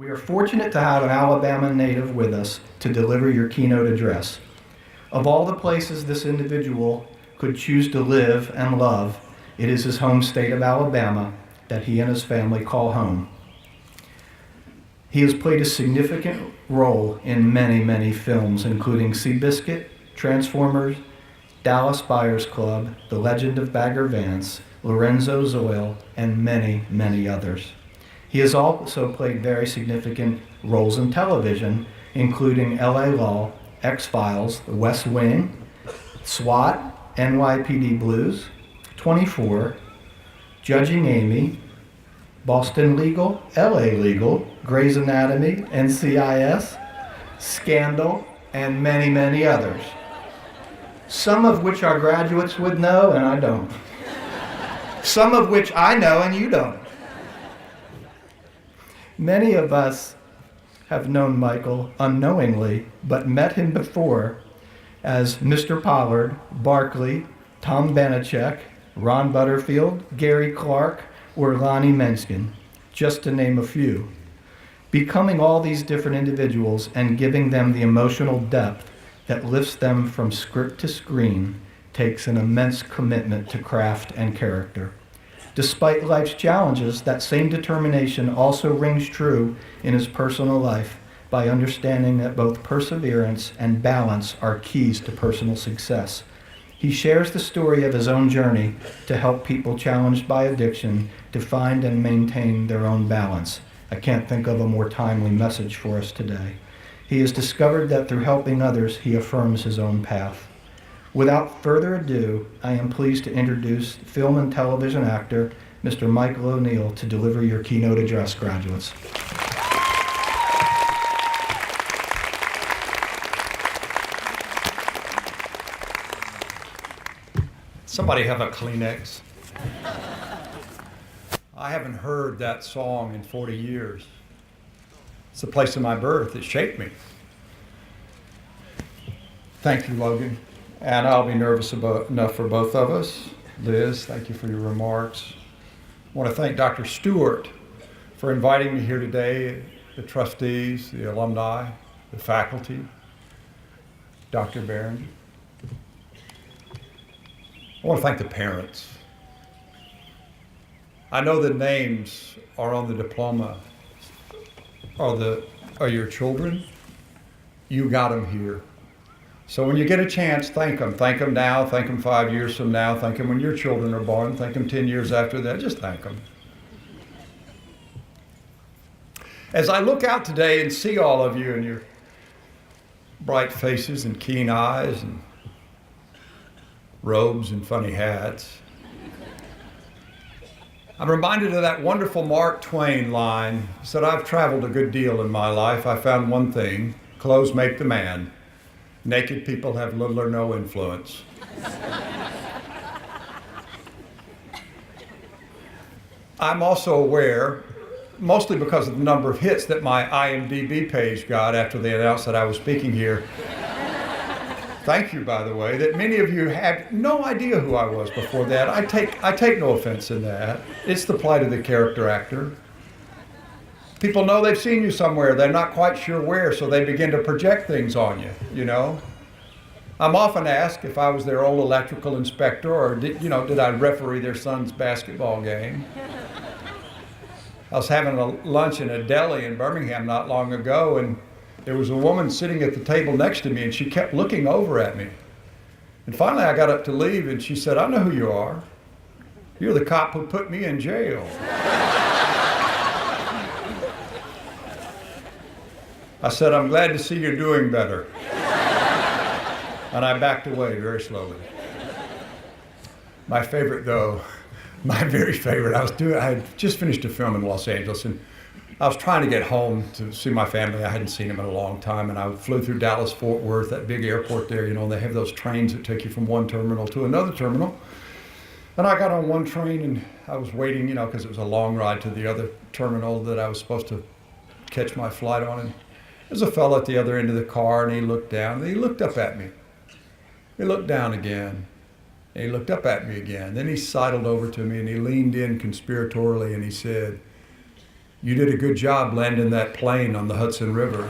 We are fortunate to have an Alabama native with us to deliver your keynote address. Of all the places this individual could choose to live and love, it is his home state of Alabama that he and his family call home. He has played a significant role in many, many films, including Seabiscuit, Transformers, Dallas Buyers Club, The Legend of Bagger Vance, Lorenzo's Oil, and many, many others. He has also played very significant roles in television, including L.A. Law, X-Files, The West Wing, SWAT, NYPD Blues, 24, Judging Amy, Boston Legal, L.A. Legal, Grey's Anatomy, NCIS, Scandal, and many, many others. Some of which our graduates would know and I don't. Some of which I know and you don't. Many of us have known Michael unknowingly, but met him before as Mr. Pollard, Barkley, Tom Banachek, Ron Butterfield, Gary Clark, or Lonnie Menskin, just to name a few. Becoming all these different individuals and giving them the emotional depth that lifts them from script to screen takes an immense commitment to craft and character. Despite life's challenges, that same determination also rings true in his personal life by understanding that both perseverance and balance are keys to personal success. He shares the story of his own journey to help people challenged by addiction to find and maintain their own balance. I can't think of a more timely message for us today. He has discovered that through helping others, he affirms his own path. Without further ado, I am pleased to introduce film and television actor, Mr. Michael O'Neill, to deliver your keynote address, graduates. Somebody have a Kleenex? I haven't heard that song in 40 years. It's the place of my birth. It shaped me. Thank you, Logan. And I'll be nervous enough for both of us. Liz, thank you for your remarks. I want to thank Dr. Stewart for inviting me here today, the trustees, the alumni, the faculty, Dr. Barron. I want to thank the parents. I know the names are on the diploma. Are your children? You got them here. So when you get a chance, thank them. Thank them now, thank them 5 years from now, thank them when your children are born, thank them 10 years after that, just thank them. As I look out today and see all of you and your bright faces and keen eyes and robes and funny hats, I'm reminded of that wonderful Mark Twain line. He said, I've traveled a good deal in my life. I found one thing, clothes make the man. Naked people have little or no influence. I'm also aware, mostly because of the number of hits that my IMDb page got after they announced that I was speaking here. Thank you, by the way, that many of you had no idea who I was before that. I take no offense in that. It's the plight of the character actor. People know they've seen you somewhere. They're not quite sure where, so they begin to project things on you, you know. I'm often asked if I was their old electrical inspector or did I referee their son's basketball game. I was having a lunch in a deli in Birmingham not long ago, and there was a woman sitting at the table next to me, and she kept looking over at me. And finally I got up to leave, and she said, I know who you are. You're the cop who put me in jail. I said, I'm glad to see you're doing better. And I backed away very slowly. My favorite though, my very favorite, I had just finished a film in Los Angeles, and I was trying to get home to see my family. I hadn't seen them in a long time, and I flew through Dallas-Fort Worth, that big airport there, and they have those trains that take you from one terminal to another terminal. And I got on one train, and I was waiting, because it was a long ride to the other terminal that I was supposed to catch my flight on. And there's a fellow at the other end of the car, and he looked down, and he looked up at me. He looked down again, and he looked up at me again. Then he sidled over to me, and he leaned in conspiratorially, and he said, You did a good job landing that plane on the Hudson River.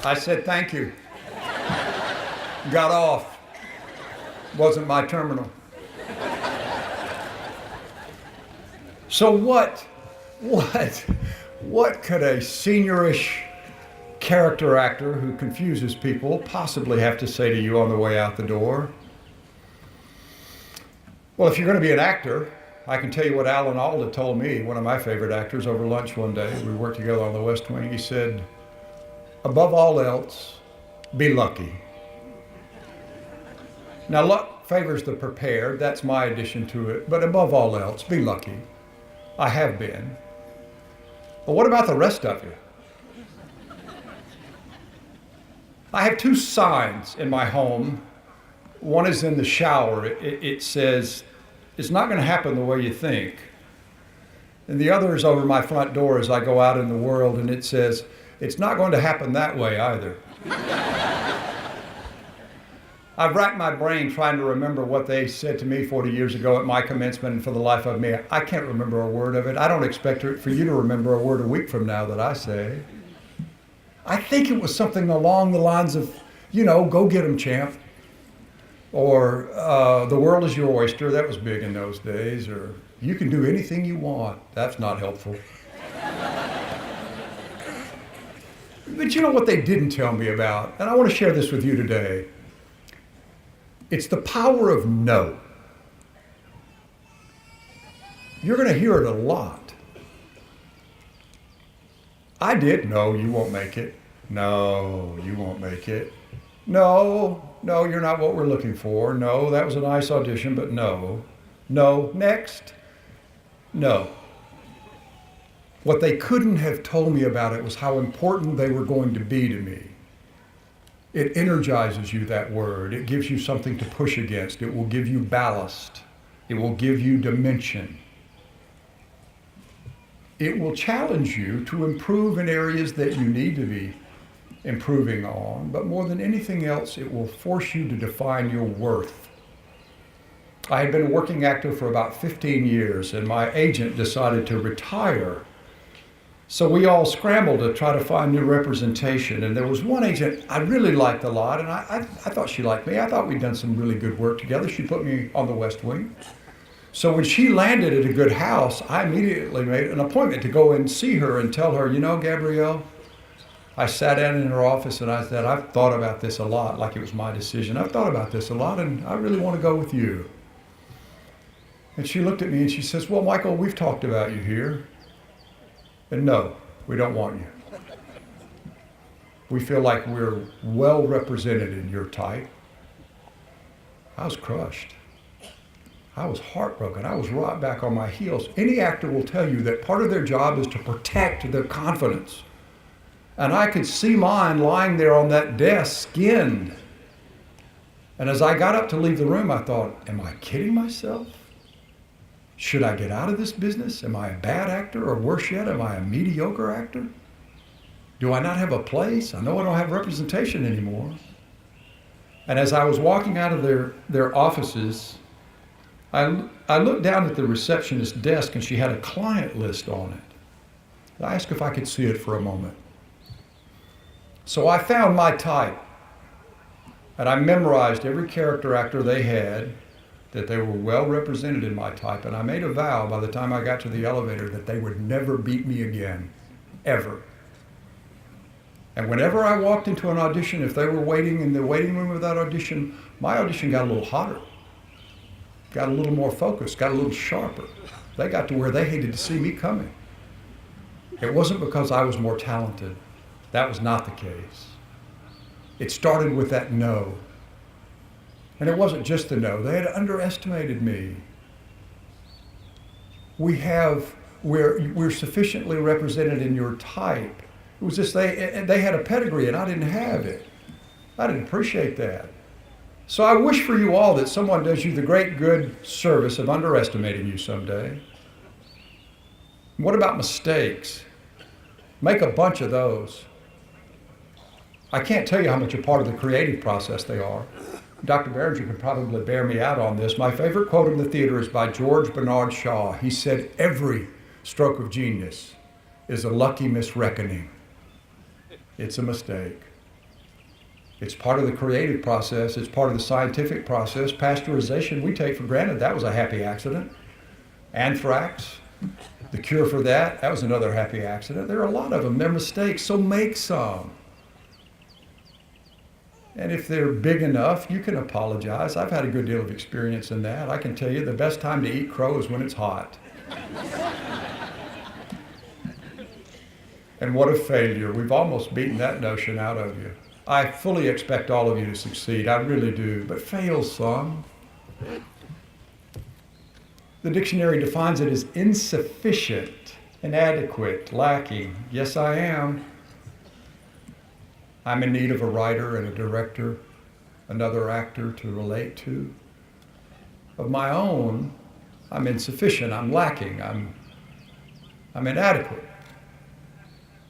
I said, thank you. Got off. Wasn't my terminal. So what could a seniorish character actor who confuses people possibly have to say to you on the way out the door? Well, if you're going to be an actor, I can tell you what Alan Alda told me, one of my favorite actors, over lunch one day. We worked together on the West Wing. He said, above all else, be lucky. Now, luck favors the prepared. That's my addition to it. But above all else, be lucky. I have been. But what about the rest of you? I have two signs in my home. One is in the shower. It says, it's not going to happen the way you think. And the other is over my front door as I go out in the world, and it says, it's not going to happen that way either. I've racked my brain trying to remember what they said to me 40 years ago at my commencement, and for the life of me, I can't remember a word of it. I don't expect for you to remember a word a week from now that I say. I think it was something along the lines of, go get 'em, champ. Or the world is your oyster. That was big in those days. Or you can do anything you want. That's not helpful. But you know what they didn't tell me about? And I want to share this with you today. It's the power of no. You're going to hear it a lot. I did. No, you won't make it. No, you won't make it. No, you're not what we're looking for. No, that was a nice audition, but no. No, next. No. What they couldn't have told me about it was how important they were going to be to me. It energizes you, that word. It gives you something to push against. It will give you ballast. It will give you dimension. It will challenge you to improve in areas that you need to be improving on, but more than anything else, it will force you to define your worth. I had been a working actor for about 15 years, and my agent decided to retire. So we all scrambled to try to find new representation, and there was one agent I really liked a lot, and I thought she liked me. I thought we'd done some really good work together. She put me on the West Wing. So when she landed at a good house, I immediately made an appointment to go and see her and tell her, Gabrielle, I sat down in her office and I said, I've thought about this a lot, like it was my decision. I've thought about this a lot, and I really want to go with you. And she looked at me and she says, well, Michael, we've talked about you here. And no, we don't want you. We feel like we're well represented in your type. I was crushed. I was heartbroken. I was right back on my heels. Any actor will tell you that part of their job is to protect their confidence. And I could see mine lying there on that desk, skinned. And as I got up to leave the room, I thought, am I kidding myself? Should I get out of this business? Am I a bad actor? Or worse yet, am I a mediocre actor? Do I not have a place? I know I don't have representation anymore. And as I was walking out of their offices, I looked down at the receptionist's desk and she had a client list on it. I asked if I could see it for a moment. So I found my type, and I memorized every character actor they had, that they were well represented in my type, and I made a vow by the time I got to the elevator that they would never beat me again, ever. And whenever I walked into an audition, if they were waiting in the waiting room of that audition, my audition got a little hotter, got a little more focused, got a little sharper. They got to where they hated to see me coming. It wasn't because I was more talented. That was not the case. It started with that no. And it wasn't just the no. They had underestimated me. We're sufficiently represented in your type. It was just they had a pedigree and I didn't have it. I didn't appreciate that. So I wish for you all that someone does you the great good service of underestimating you someday. What about mistakes? Make a bunch of those. I can't tell you how much a part of the creative process they are. Dr. Behringer can probably bear me out on this. My favorite quote in the theater is by George Bernard Shaw. He said, "Every stroke of genius is a lucky misreckoning. It's a mistake." It's part of the creative process. It's part of the scientific process. Pasteurization, we take for granted. That was a happy accident. Anthrax, the cure for that, that was another happy accident. There are a lot of them. They're mistakes, so make some. And if they're big enough, you can apologize. I've had a good deal of experience in that. I can tell you the best time to eat crow is when it's hot. And what a failure. We've almost beaten that notion out of you. I fully expect all of you to succeed. I really do. But fail some. The dictionary defines it as insufficient, inadequate, lacking. Yes, I am. I'm in need of a writer and a director, another actor to relate to. Of my own, I'm insufficient, I'm lacking, I'm inadequate.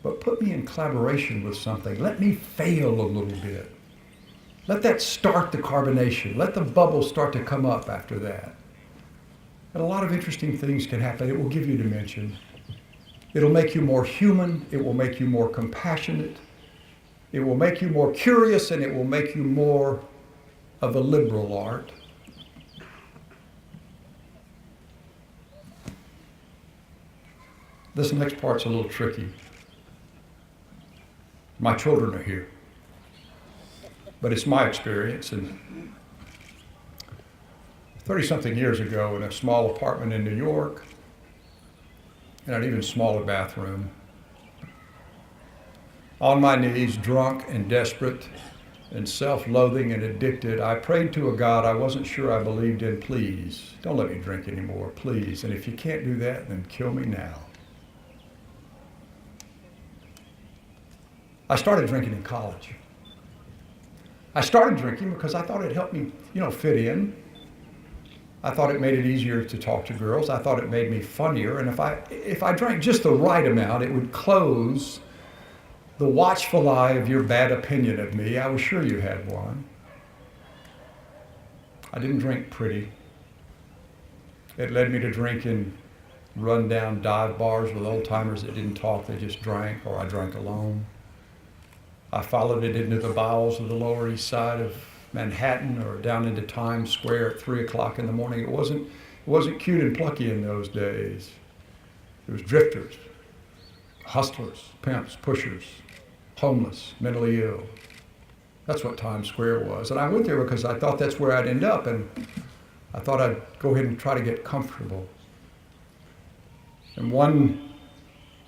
But put me in collaboration with something. Let me fail a little bit. Let that start the carbonation. Let the bubbles start to come up after that. And a lot of interesting things can happen. It will give you dimension. It'll make you more human. It will make you more compassionate. It will make you more curious, and it will make you more of a liberal art. This next part's a little tricky. My children are here, but it's my experience. And 30-something years ago, in a small apartment in New York, in an even smaller bathroom, on my knees, drunk and desperate and self-loathing and addicted, I prayed to a God I wasn't sure I believed in. Please, don't let me drink anymore, please. And if you can't do that, then kill me now. I started drinking in college. I started drinking because I thought it helped me, fit in. I thought it made it easier to talk to girls. I thought it made me funnier. And if I drank just the right amount, it would close the watchful eye of your bad opinion of me. I was sure you had one. I didn't drink pretty. It led me to drink in run-down dive bars with old-timers that didn't talk, they just drank, or I drank alone. I followed it into the bowels of the Lower East Side of Manhattan or down into Times Square at 3 o'clock in the morning. It wasn't cute and plucky in those days. It was drifters, hustlers, pimps, pushers, homeless, mentally ill. That's what Times Square was. And I went there because I thought that's where I'd end up, and I thought I'd go ahead and try to get comfortable. And one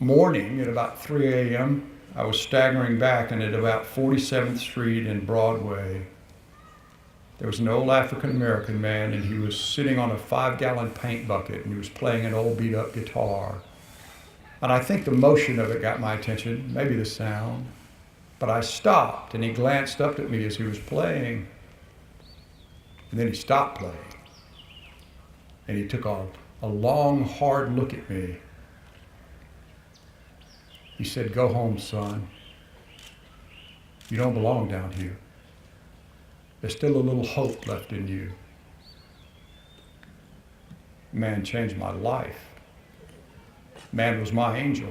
morning at about 3 a.m., I was staggering back, and at about 47th Street and Broadway, there was an old African-American man, and he was sitting on a 5-gallon paint bucket, and he was playing an old beat-up guitar. And I think the motion of it got my attention, maybe the sound. But I stopped, and he glanced up at me as he was playing, and then he stopped playing. And he took a long, hard look at me. He said, "Go home, son. You don't belong down here. There's still a little hope left in you." Man changed my life. Man was my angel.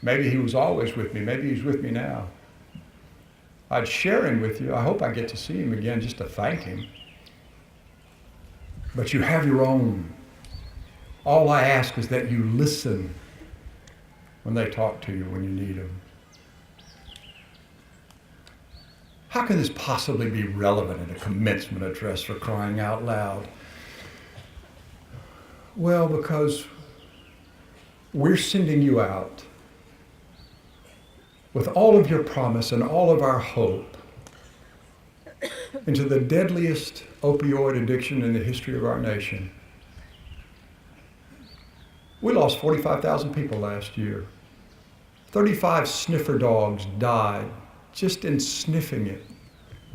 Maybe he was always with me. Maybe he's with me now. I'd share him with you. I hope I get to see him again just to thank him. But you have your own. All I ask is that you listen when they talk to you when you need them. How can this possibly be relevant in a commencement address, for crying out loud? Well, because we're sending you out with all of your promise and all of our hope into the deadliest opioid addiction in the history of our nation. We lost 45,000 people last year. 35 sniffer dogs died just in sniffing it.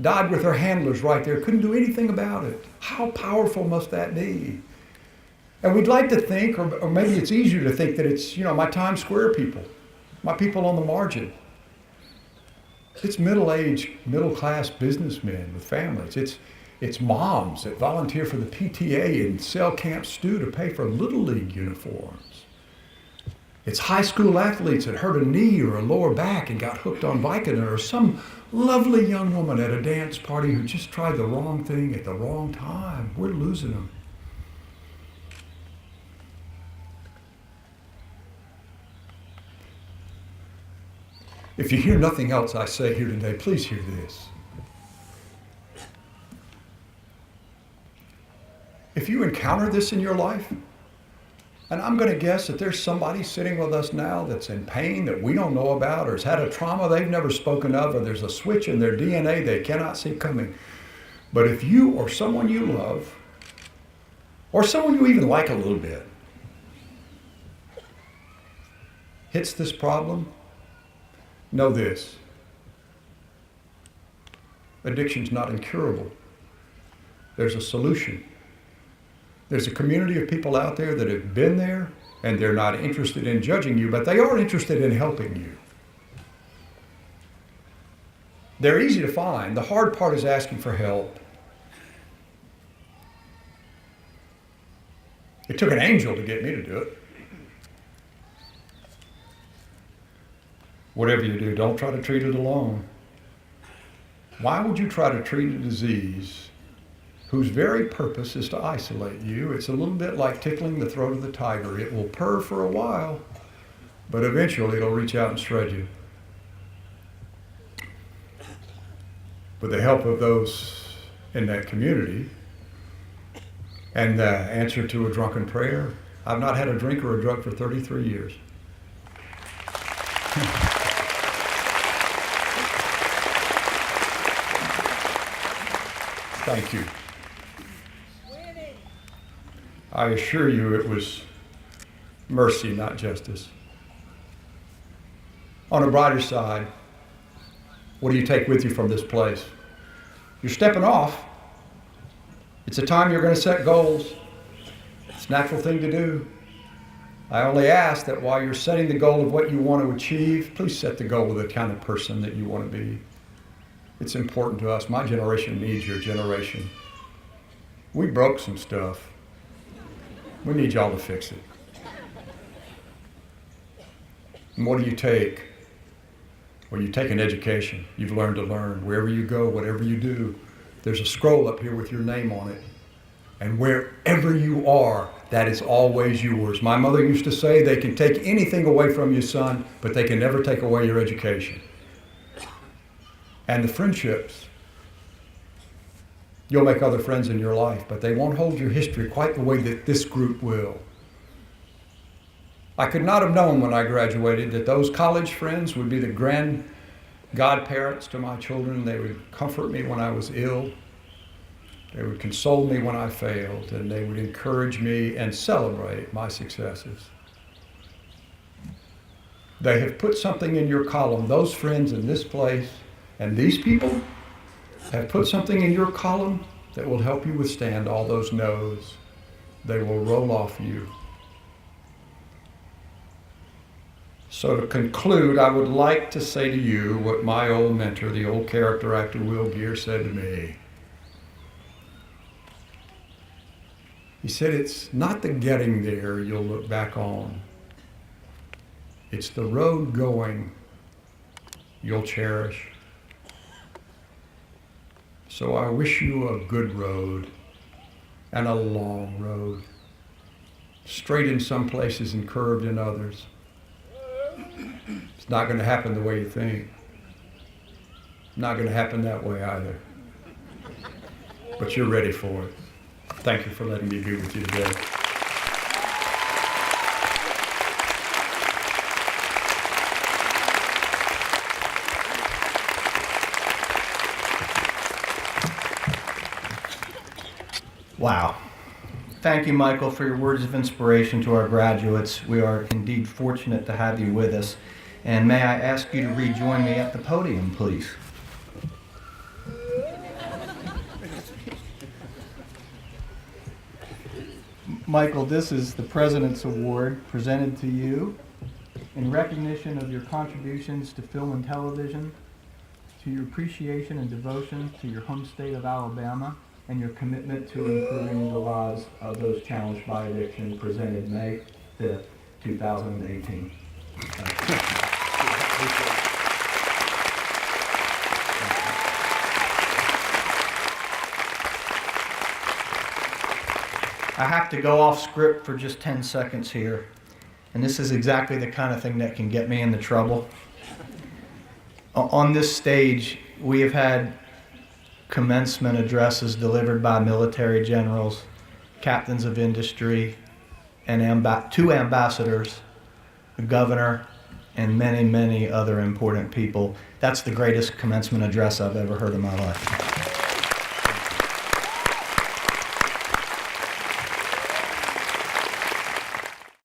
Died with their handlers right there, couldn't do anything about it. How powerful must that be? And we'd like to think, or maybe it's easier to think that it's, my Times Square people, my people on the margin. It's middle-aged, middle-class businessmen with families. It's moms that volunteer for the PTA and sell Camp Stew to pay for Little League uniforms. It's high school athletes that hurt a knee or a lower back and got hooked on Vicodin, or some lovely young woman at a dance party who just tried the wrong thing at the wrong time. We're losing them. If you hear nothing else I say here today, please hear this. If you encounter this in your life, and I'm going to guess that there's somebody sitting with us now that's in pain that we don't know about, or has had a trauma they've never spoken of, or there's a switch in their DNA they cannot see coming. But if you or someone you love, or someone you even like a little bit, hits this problem, know this: addiction's not incurable. There's a solution. There's a community of people out there that have been there, and they're not interested in judging you, but they are interested in helping you. They're easy to find. The hard part is asking for help. It took an angel to get me to do it. Whatever you do, don't try to treat it alone. Why would you try to treat a disease whose very purpose is to isolate you? It's a little bit like tickling the throat of the tiger. It will purr for a while, but eventually it'll reach out and shred you. With the help of those in that community and the answer to a drunken prayer, I've not had a drink or a drug for 33 years. Thank you. I assure you it was mercy, not justice. On a brighter side, what do you take with you from this place? You're stepping off. It's a time you're going to set goals. It's a natural thing to do. I only ask that while you're setting the goal of what you want to achieve, please set the goal of the kind of person that you want to be. It's important to us. My generation needs your generation. We broke some stuff. We need y'all to fix it. And what do you take? Well, you take an education. You've learned to learn. Wherever you go, whatever you do, there's a scroll up here with your name on it. And wherever you are, that is always yours. My mother used to say, they can take anything away from you, son, but they can never take away your education. And the friendships. You'll make other friends in your life, but they won't hold your history quite the way that this group will. I could not have known when I graduated that those college friends would be the grand godparents to my children. They would comfort me when I was ill. They would console me when I failed, and they would encourage me and celebrate my successes. They have put something in your column. Those friends in this place and these people have put something in your column that will help you withstand all those no's. They will roll off you. So to conclude, I would like to say to you what my old mentor, the old character actor Will Geer, said to me. He said, it's not the getting there you'll look back on. It's the road going you'll cherish. So I wish you a good road and a long road, straight in some places and curved in others. It's not going to happen the way you think. Not going to happen that way either. But you're ready for it. Thank you for letting me be with you today. Wow. Thank you, Michael, for your words of inspiration to our graduates. We are indeed fortunate to have you with us. And may I ask you to rejoin me at the podium, please? Michael, this is the President's Award presented to you in recognition of your contributions to film and television, to your appreciation and devotion to your home state of Alabama and your commitment to improving the lives of those challenged by addiction, presented May 5th, 2018. I have to go off script for just 10 seconds here. And this is exactly the kind of thing that can get me into trouble. On this stage, we have had commencement addresses delivered by military generals, captains of industry, and two ambassadors, the governor, and many, many other important people. That's the greatest commencement address I've ever heard in my life.